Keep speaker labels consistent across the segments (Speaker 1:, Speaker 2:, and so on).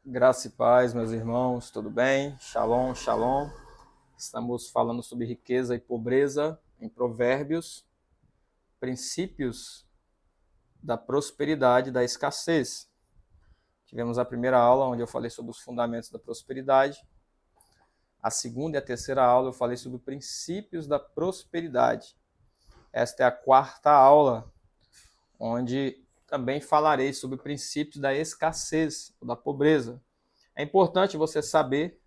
Speaker 1: Graça e paz, meus irmãos, tudo bem? Shalom, shalom. Estamos falando sobre riqueza e pobreza em Provérbios, princípios da prosperidade e da escassez. Tivemos a primeira aula, onde eu falei sobre os fundamentos da prosperidade. A segunda e a terceira aula eu falei sobre princípios da prosperidade. Esta é a quarta aula, onde também falarei sobre princípios da escassez, da pobreza. É importante você saber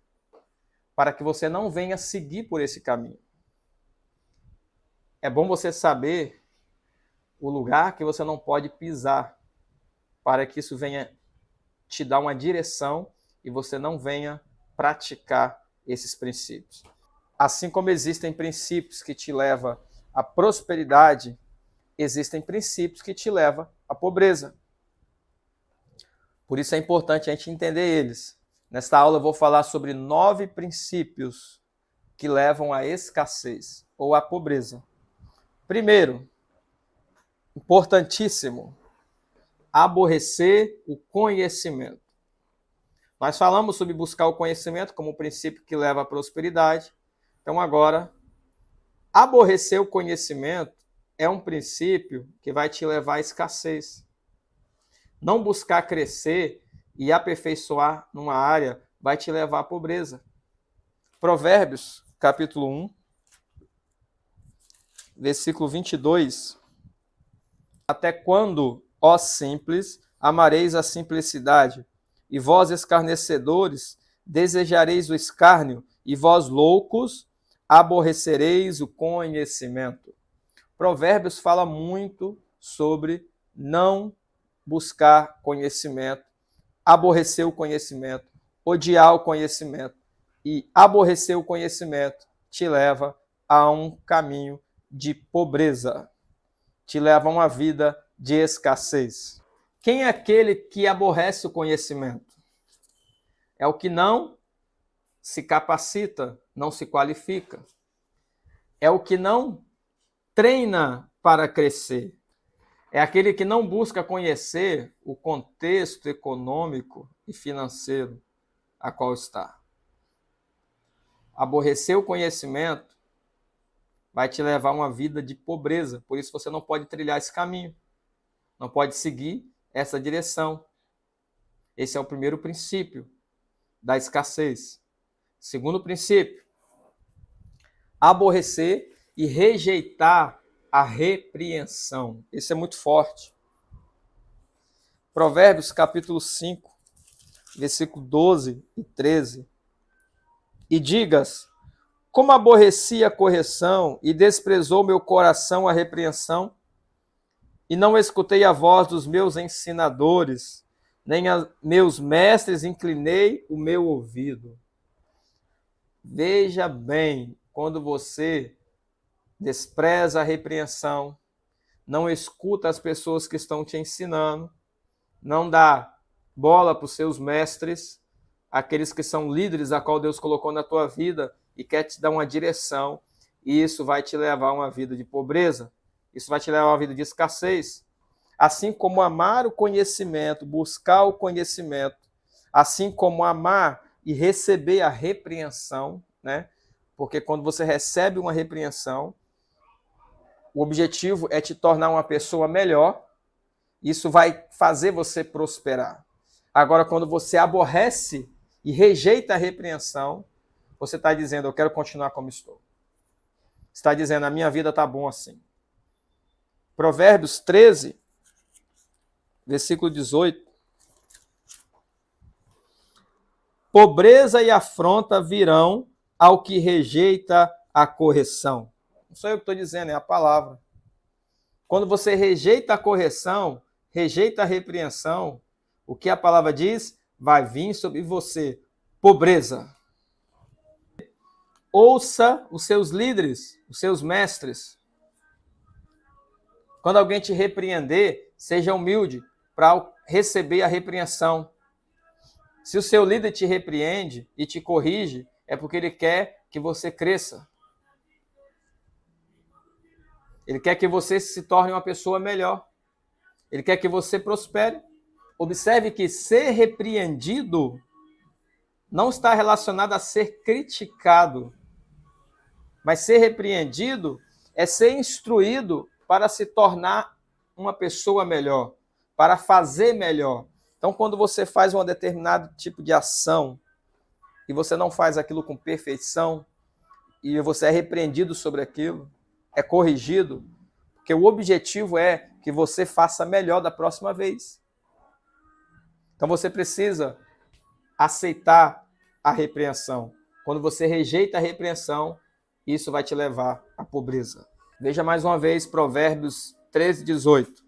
Speaker 1: para que você não venha seguir por esse caminho. É bom você saber o lugar que você não pode pisar, para que isso venha te dar uma direção e você não venha praticar esses princípios. Assim como existem princípios que te levam à prosperidade, existem princípios que te levam à pobreza. Por isso é importante a gente entender eles. Nesta aula eu vou falar sobre 9 princípios que levam à escassez ou à pobreza. Primeiro, importantíssimo, aborrecer o conhecimento. Nós falamos sobre buscar o conhecimento como o princípio que leva à prosperidade. Então agora, aborrecer o conhecimento é um princípio que vai te levar à escassez. Não buscar crescer e aperfeiçoar numa área vai te levar à pobreza. Provérbios, capítulo 1, versículo 22. Até quando, ó simples, amareis a simplicidade? E vós, escarnecedores, desejareis o escárnio? E vós, loucos, aborrecereis o conhecimento? Provérbios fala muito sobre não buscar conhecimento, aborrecer o conhecimento, odiar o conhecimento. E aborrecer o conhecimento te leva a um caminho de pobreza, te leva a uma vida de escassez. Quem é aquele que aborrece o conhecimento? É o que não se capacita, não se qualifica. É o que não treina para crescer. É aquele que não busca conhecer o contexto econômico e financeiro a qual está. Aborrecer o conhecimento vai te levar a uma vida de pobreza. Por isso você não pode trilhar esse caminho. Não pode seguir essa direção. Esse é o primeiro princípio da escassez. Segundo princípio, aborrecer e rejeitar a repreensão. Esse é muito forte. Provérbios, capítulo 5, versículo 12 e 13. E digas, como aborreci a correção e desprezou meu coração a repreensão, e não escutei a voz dos meus ensinadores, nem a meus mestres inclinei o meu ouvido. Veja bem, quando você despreza a repreensão, não escuta as pessoas que estão te ensinando, não dá bola para os seus mestres, aqueles que são líderes a qual Deus colocou na tua vida e quer te dar uma direção, e isso vai te levar a uma vida de pobreza, isso vai te levar a uma vida de escassez. Assim como amar o conhecimento, buscar o conhecimento, assim como amar e receber a repreensão, né? Porque quando você recebe uma repreensão, o objetivo é te tornar uma pessoa melhor, isso vai fazer você prosperar. Agora, quando você aborrece e rejeita a repreensão, você está dizendo, eu quero continuar como estou. Você está dizendo, a minha vida está bom assim. Provérbios 13, versículo 18. Pobreza e afronta virão ao que rejeita a correção. Não sou eu que estou dizendo, é a palavra. Quando você rejeita a correção, rejeita a repreensão, o que a palavra diz? Vai vir sobre você pobreza. Ouça os seus líderes, os seus mestres. Quando alguém te repreender, seja humilde para receber a repreensão. Se o seu líder te repreende e te corrige, é porque ele quer que você cresça. Ele quer que você se torne uma pessoa melhor. Ele quer que você prospere. Observe que ser repreendido não está relacionado a ser criticado, mas ser repreendido é ser instruído para se tornar uma pessoa melhor, para fazer melhor. Então, quando você faz um determinado tipo de ação e você não faz aquilo com perfeição, e você é repreendido sobre aquilo, é corrigido, porque o objetivo é que você faça melhor da próxima vez. Então você precisa aceitar a repreensão. Quando você rejeita a repreensão, isso vai te levar à pobreza. Veja mais uma vez Provérbios 13, 18.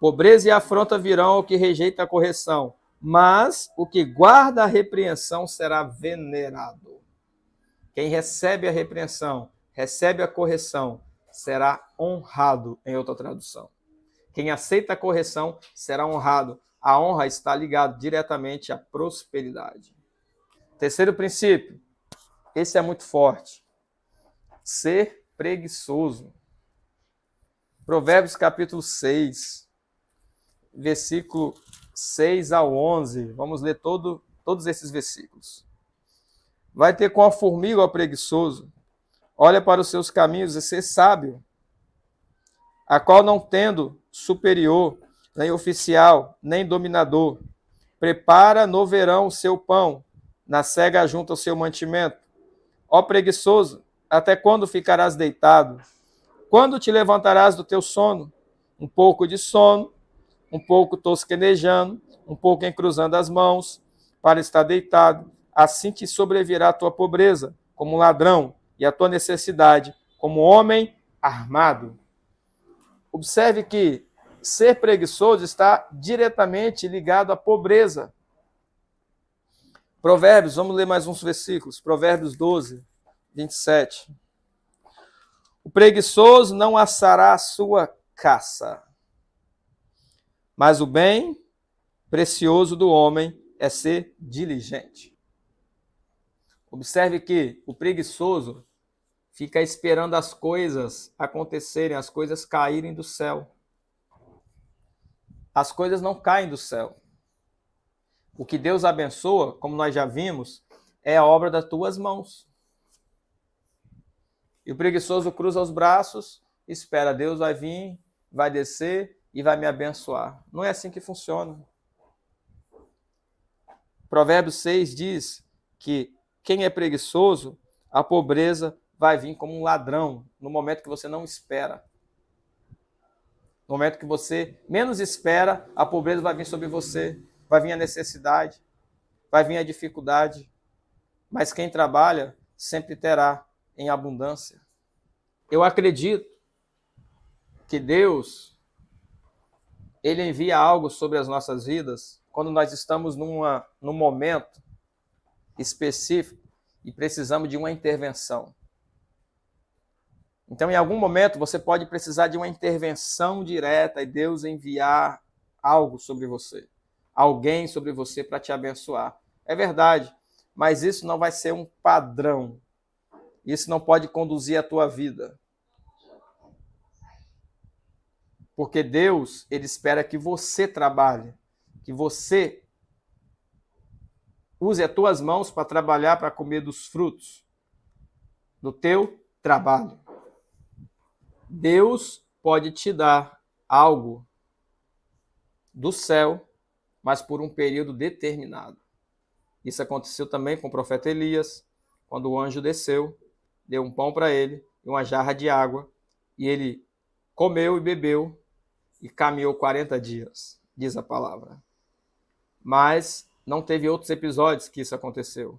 Speaker 1: Pobreza e afronta virão ao que rejeita a correção, mas o que guarda a repreensão será venerado. Quem recebe a repreensão, recebe a correção, será honrado, em outra tradução. Quem aceita a correção será honrado. A honra está ligada diretamente à prosperidade. Terceiro princípio, esse é muito forte. Ser preguiçoso. Provérbios capítulo 6, versículo 6 ao 11. Vamos ler todos esses versículos. Vai ter com a formiga o preguiçoso, olha para os seus caminhos e ser sábio, a qual não tendo superior, nem oficial, nem dominador, prepara no verão o seu pão, na cega junta o seu mantimento. Ó preguiçoso, até quando ficarás deitado? Quando te levantarás do teu sono? Um pouco de sono, um pouco tosquenejando, um pouco encruzando as mãos, para estar deitado. Assim te sobrevirá a tua pobreza, como um ladrão, e a tua necessidade, como homem armado. Observe que ser preguiçoso está diretamente ligado à pobreza. Provérbios, vamos ler mais uns versículos. Provérbios 12, 27. O preguiçoso não assará a sua caça, mas o bem precioso do homem é ser diligente. Observe que o preguiçoso fica esperando as coisas acontecerem, as coisas caírem do céu. As coisas não caem do céu. O que Deus abençoa, como nós já vimos, é a obra das tuas mãos. E o preguiçoso cruza os braços, espera, Deus vai vir, vai descer e vai me abençoar. Não é assim que funciona. Provérbios 6 diz que quem é preguiçoso, a pobreza vai vir como um ladrão, no momento que você não espera. No momento que você menos espera, a pobreza vai vir sobre você, vai vir a necessidade, vai vir a dificuldade. Mas quem trabalha sempre terá em abundância. Eu acredito que Deus, Ele envia algo sobre as nossas vidas quando nós estamos num momento específico e precisamos de uma intervenção. Então, em algum momento, você pode precisar de uma intervenção direta e Deus enviar algo sobre você, alguém sobre você para te abençoar. É verdade, mas isso não vai ser um padrão. Isso não pode conduzir a tua vida. Porque Deus, Ele espera que você trabalhe, que você use as tuas mãos para trabalhar, para comer dos frutos do teu trabalho. Deus pode te dar algo do céu, mas por um período determinado. Isso aconteceu também com o profeta Elias, quando o anjo desceu, deu um pão para ele e uma jarra de água, e ele comeu e bebeu e caminhou 40 dias, diz a palavra. Mas não teve outros episódios que isso aconteceu.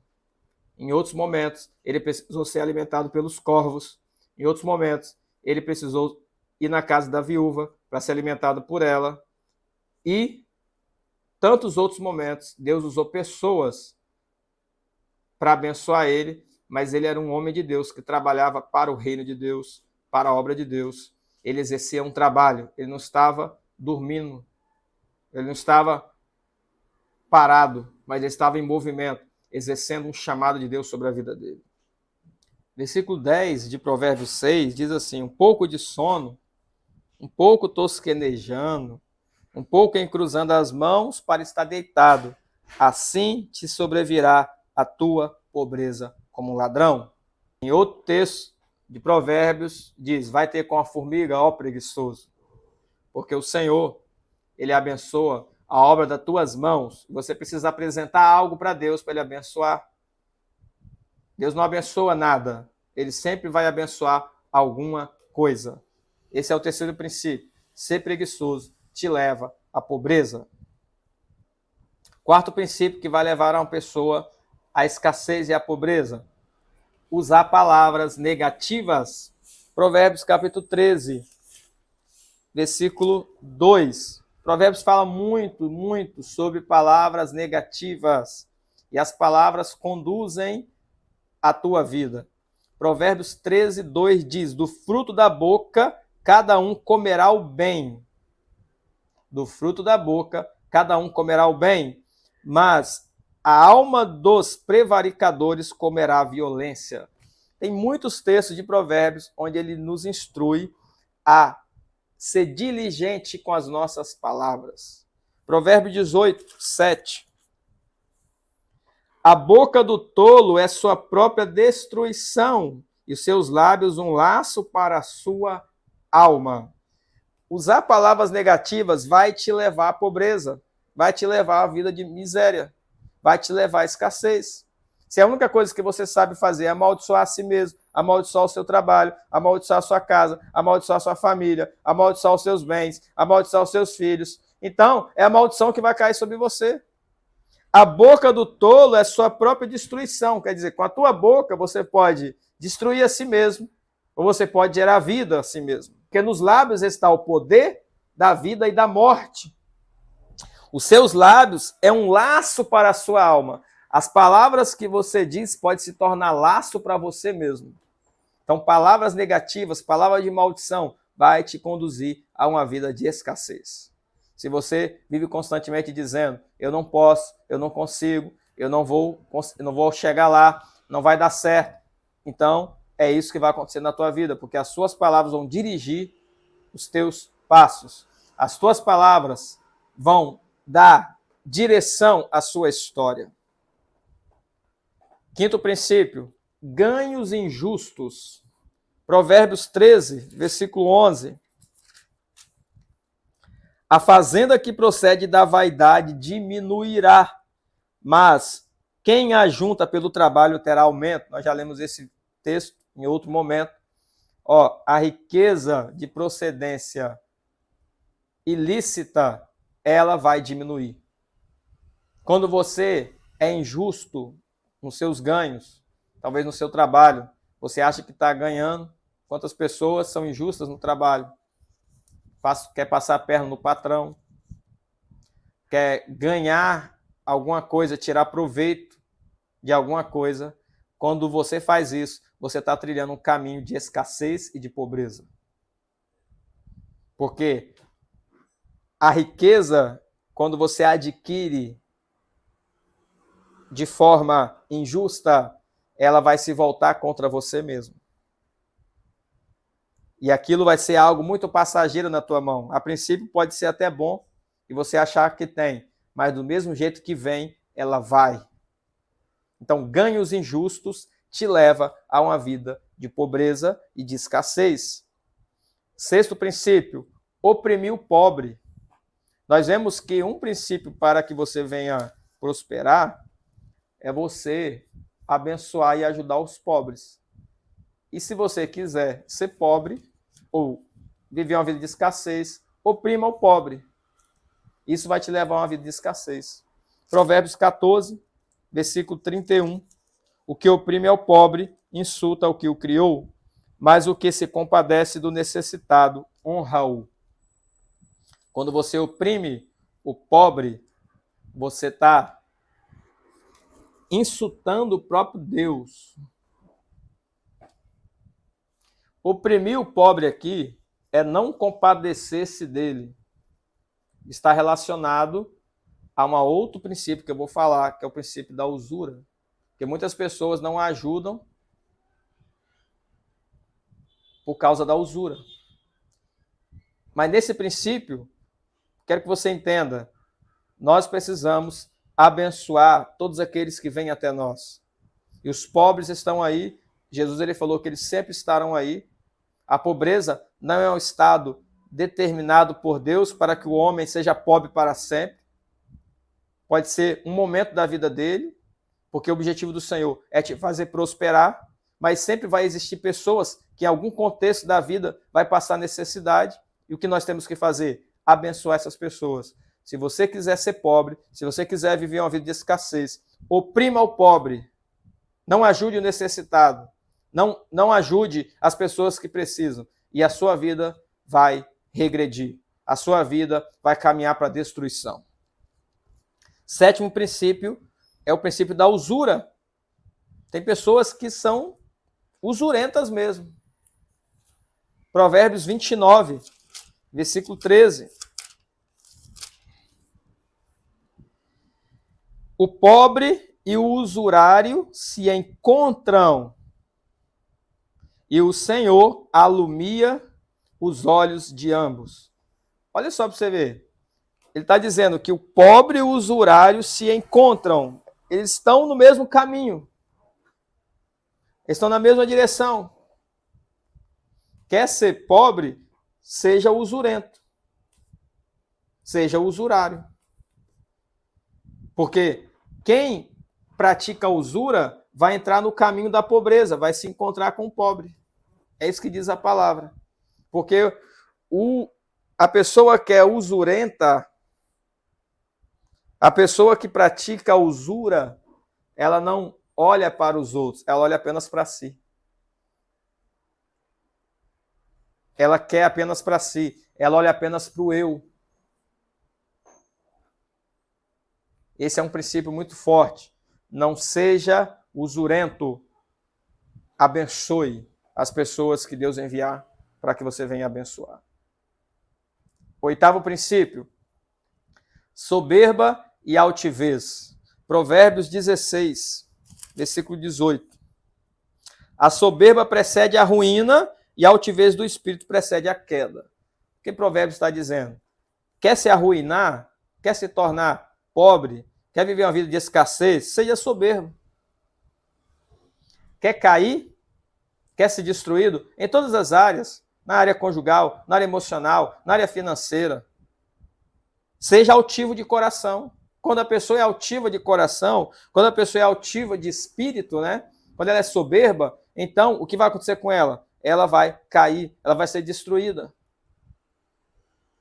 Speaker 1: Em outros momentos, ele precisou ser alimentado pelos corvos. Em outros momentos, ele precisou ir na casa da viúva para ser alimentado por ela. E tantos outros momentos, Deus usou pessoas para abençoar ele, mas ele era um homem de Deus que trabalhava para o reino de Deus, para a obra de Deus. Ele exercia um trabalho, ele não estava dormindo, ele não estava parado, mas ele estava em movimento, exercendo um chamado de Deus sobre a vida dele. Versículo 10 de Provérbios 6 diz assim: um pouco de sono, um pouco tosquenejando, um pouco encruzando as mãos para estar deitado, assim te sobrevirá a tua pobreza como um ladrão. Em outro texto de Provérbios diz, vai ter com a formiga, ó preguiçoso, porque o Senhor, ele abençoa a obra das tuas mãos. Você precisa apresentar algo para Deus para ele abençoar. Deus não abençoa nada, ele sempre vai abençoar alguma coisa. Esse é o terceiro princípio. Ser preguiçoso te leva à pobreza. Quarto princípio que vai levar uma pessoa à escassez e à pobreza. Usar palavras negativas. Provérbios capítulo 13, versículo 2. Provérbios fala muito sobre palavras negativas. E as palavras conduzem a tua vida. Provérbios 13, 2 diz, do fruto da boca cada um comerá o bem. Do fruto da boca cada um comerá o bem, mas a alma dos prevaricadores comerá a violência. Tem muitos textos de Provérbios onde ele nos instrui a ser diligente com as nossas palavras. Provérbio 18, 7. A boca do tolo é sua própria destruição, e os seus lábios um laço para a sua alma. Usar palavras negativas vai te levar à pobreza, vai te levar à vida de miséria, vai te levar à escassez. Se a única coisa que você sabe fazer é amaldiçoar a si mesmo, amaldiçoar o seu trabalho, amaldiçoar a sua casa, amaldiçoar a sua família, amaldiçoar os seus bens, amaldiçoar os seus filhos, então é a maldição que vai cair sobre você. A boca do tolo é sua própria destruição. Quer dizer, com a tua boca você pode destruir a si mesmo, ou você pode gerar vida a si mesmo. Porque nos lábios está o poder da vida e da morte. Os seus lábios é um laço para a sua alma. As palavras que você diz podem se tornar laço para você mesmo. Então, palavras negativas, palavras de maldição, vai te conduzir a uma vida de escassez. Se você vive constantemente dizendo, eu não posso, eu não consigo, eu não vou chegar lá, não vai dar certo. Então, é isso que vai acontecer na tua vida, porque as suas palavras vão dirigir os teus passos. As tuas palavras vão dar direção à sua história. Quinto princípio, ganhos injustos. Provérbios 13, versículo 11. A fazenda que procede da vaidade diminuirá, mas quem ajunta pelo trabalho terá aumento. Nós já lemos esse texto em outro momento. A riqueza de procedência ilícita, ela vai diminuir. Quando você é injusto nos seus ganhos, talvez no seu trabalho, você acha que está ganhando. Quantas pessoas são injustas no trabalho? Quer passar a perna no patrão, quer ganhar alguma coisa, tirar proveito de alguma coisa. Quando você faz isso, você está trilhando um caminho de escassez e de pobreza. Porque a riqueza, quando você adquire de forma injusta, ela vai se voltar contra você mesmo. E aquilo vai ser algo muito passageiro na tua mão. A princípio pode ser até bom e você achar que tem, mas do mesmo jeito que vem, ela vai. Então, ganhos injustos te leva a uma vida de pobreza e de escassez. Sexto princípio, oprimir o pobre. Nós vemos que um princípio para que você venha prosperar é você abençoar e ajudar os pobres. E se você quiser ser pobre ou viver uma vida de escassez, oprima o pobre. Isso vai te levar a uma vida de escassez. Provérbios 14, versículo 31. O que oprime ao pobre insulta o que o criou, mas o que se compadece do necessitado honra-o. Quando você oprime o pobre, você está insultando o próprio Deus. Oprimir o pobre aqui é não compadecer-se dele. Está relacionado a um outro princípio que eu vou falar, que é o princípio da usura. Porque muitas pessoas não ajudam por causa da usura. Mas nesse princípio, quero que você entenda, nós precisamos abençoar todos aqueles que vêm até nós. E os pobres estão aí. Jesus ele falou que eles sempre estarão aí. A pobreza não é um estado determinado por Deus para que o homem seja pobre para sempre. Pode ser um momento da vida dele, porque o objetivo do Senhor é te fazer prosperar, mas sempre vai existir pessoas que em algum contexto da vida vai passar necessidade, e o que nós temos que fazer? Abençoar essas pessoas. Se você quiser ser pobre, se você quiser viver uma vida de escassez, oprima o pobre, não ajude o necessitado, não ajude as pessoas que precisam, e a sua vida vai regredir, a sua vida vai caminhar para a destruição. Sétimo princípio é o princípio da usura. Tem pessoas que são usurentas mesmo. Provérbios 29, versículo 13. O pobre e o usurário se encontram, e o Senhor alumia os olhos de ambos. Olha só para você ver. Ele está dizendo que o pobre e o usurário se encontram. Eles estão no mesmo caminho. Eles estão na mesma direção. Quer ser pobre? Seja usurento. Seja usurário. Porque quem pratica usura vai entrar no caminho da pobreza, vai se encontrar com o pobre. É isso que diz a palavra. Porque a pessoa que é usurenta, a pessoa que pratica a usura, ela não olha para os outros, ela olha apenas para si. Ela quer apenas para si, ela olha apenas para o eu. Esse é um princípio muito forte. Não seja usurento. Abençoe as pessoas que Deus enviar para que você venha abençoar. Oitavo princípio. Soberba e altivez. Provérbios 16, versículo 18. A soberba precede a ruína e a altivez do espírito precede a queda. O que Provérbios está dizendo? Quer se arruinar? Quer se tornar pobre? Quer viver uma vida de escassez? Seja soberbo. Quer cair? Quer ser destruído? Em todas as áreas. Na área conjugal, na área emocional, na área financeira. Seja altivo de coração. Quando a pessoa é altiva de coração, quando a pessoa é altiva de espírito, né? Quando ela é soberba, então o que vai acontecer com ela? Ela vai cair, ela vai ser destruída.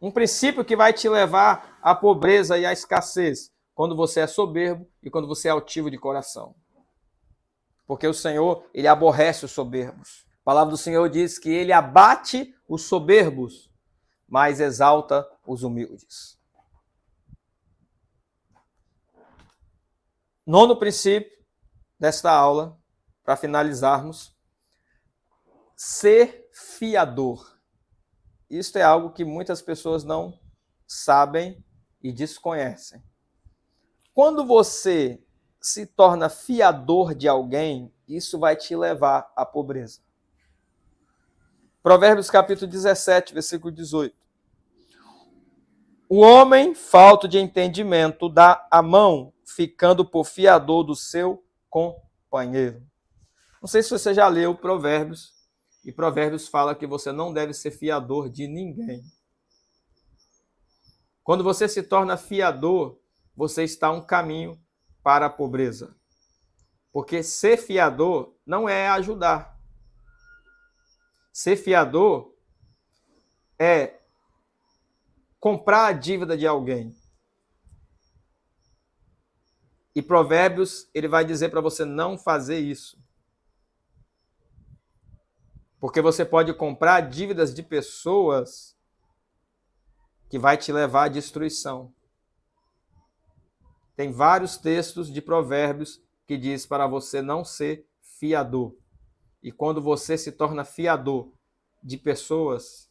Speaker 1: Um princípio que vai te levar à pobreza e à escassez, quando você é soberbo e quando você é altivo de coração. Porque o Senhor, ele aborrece os soberbos. A palavra do Senhor diz que ele abate os soberbos, mas exalta os humildes. Nono princípio desta aula, para finalizarmos, ser fiador. Isto é algo que muitas pessoas não sabem e desconhecem. Quando você se torna fiador de alguém, isso vai te levar à pobreza. Provérbios capítulo 17, versículo 18. O homem, falto de entendimento, dá a mão, ficando por fiador do seu companheiro. Não sei se você já leu Provérbios, e Provérbios fala que você não deve ser fiador de ninguém. Quando você se torna fiador, você está um caminho para a pobreza. Porque ser fiador não é ajudar. Ser fiador é comprar a dívida de alguém. E Provérbios, ele vai dizer para você não fazer isso. Porque você pode comprar dívidas de pessoas que vai te levar à destruição. Tem vários textos de Provérbios que diz para você não ser fiador. E quando você se torna fiador de pessoas,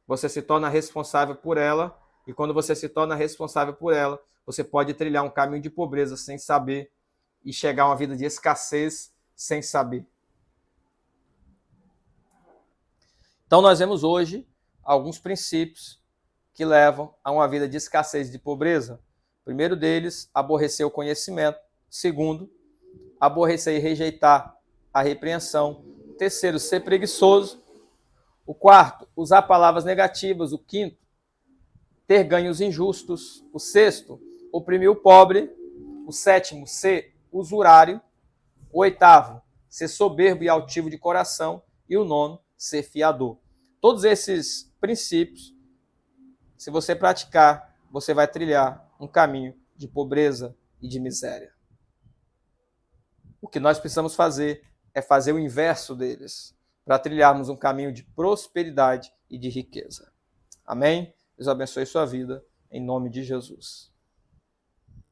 Speaker 1: você se torna responsável por ela. E quando você se torna responsável por ela, você pode trilhar um caminho de pobreza sem saber e chegar a uma vida de escassez sem saber. Então nós vemos hoje alguns princípios que levam a uma vida de escassez e de pobreza. primeiro deles, aborrecer o conhecimento. Segundo, aborrecer e rejeitar a repreensão. Terceiro, ser preguiçoso. O quarto, usar palavras negativas. O quinto, ter ganhos injustos. O sexto, oprimir o pobre. O sétimo, ser usurário. O oitavo, ser soberbo e altivo de coração. E o nono, ser fiador. Todos esses princípios, se você praticar, você vai trilhar um caminho de pobreza e de miséria. O que nós precisamos fazer é fazer o inverso deles, para trilharmos um caminho de prosperidade e de riqueza. Amém? Deus abençoe sua vida, em nome de Jesus.